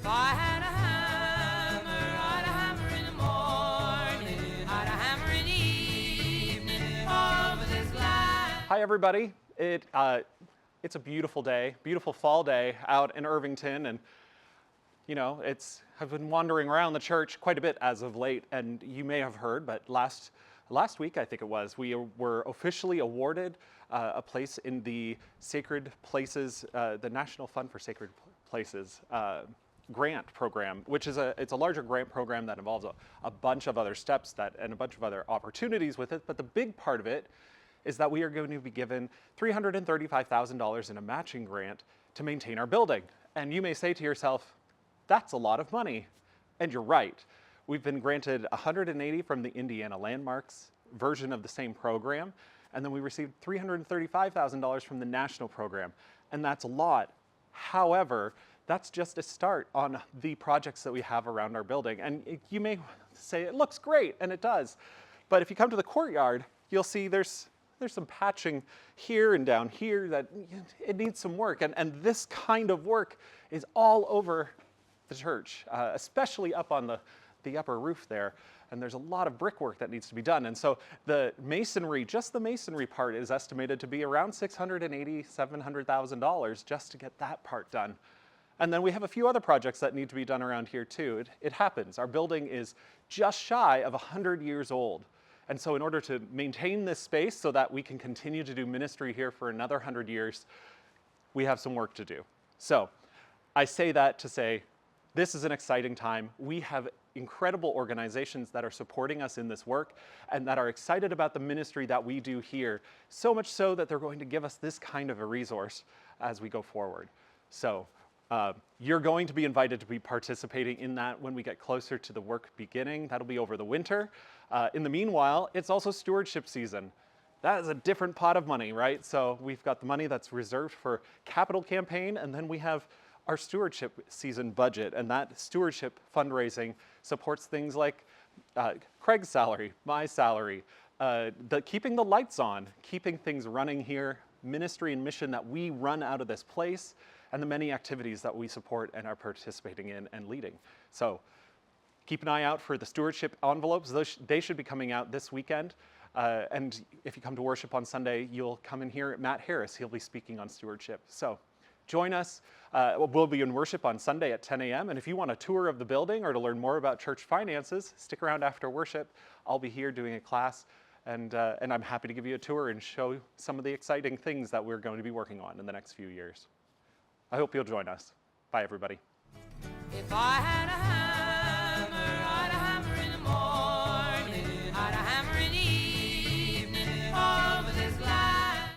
If I had a hammer, I'd a hammer in the morning, I'd a hammer in the evening, over this land. Hi everybody. It's a beautiful day, beautiful fall day out in Irvington, and you know, I've been wandering around the church quite a bit as of late, and you may have heard, but last week I think it was, we were officially awarded a place in the Sacred Places, the National Fund for Sacred Places grant program, which is it's a larger grant program that involves a bunch of other steps and a bunch of other opportunities with it. But the big part of it is that we are going to be given $335,000 in a matching grant to maintain our building. And you may say to yourself, that's a lot of money. And you're right. We've been granted $180,000 from the Indiana Landmarks version of the same program. And then we received $335,000 from the national program. And that's a lot. However, that's just a start on the projects that we have around our building. And you may say it looks great, and it does. But if you come to the courtyard, you'll see there's some patching here and down here that it needs some work. And this kind of work is all over the church, especially up on the upper roof there. And there's a lot of brickwork that needs to be done. And so the masonry, just the masonry part, is estimated to be around $680,000, $700,000 just to get that part done. And then we have a few other projects that need to be done around here too. It happens. Our building is just shy of 100 years old. And so in order to maintain this space so that we can continue to do ministry here for another 100 years, we have some work to do. So I say that to say, this is an exciting time. We have incredible organizations that are supporting us in this work and that are excited about the ministry that we do here, so much so that they're going to give us this kind of a resource as we go forward. So you're going to be invited to be participating in that when we get closer to the work beginning. That'll be over the winter. In the meanwhile, it's also stewardship season. That is a different pot of money, right? So we've got the money that's reserved for capital campaign, and then we have our stewardship season budget, and that stewardship fundraising supports things like Craig's salary, my salary, keeping the lights on, keeping things running here, ministry and mission that we run out of this place, and the many activities that we support and are participating in and leading. So keep an eye out for the stewardship envelopes. They should be coming out this weekend. And if you come to worship on Sunday, you'll come and hear Matt Harris. He'll be speaking on stewardship. So join us. We'll be in worship on Sunday at 10 a.m. And if you want a tour of the building or to learn more about church finances, stick around after worship. I'll be here doing a class, and I'm happy to give you a tour and show some of the exciting things that we're going to be working on in the next few years. I hope you'll join us. Bye, everybody. If I had a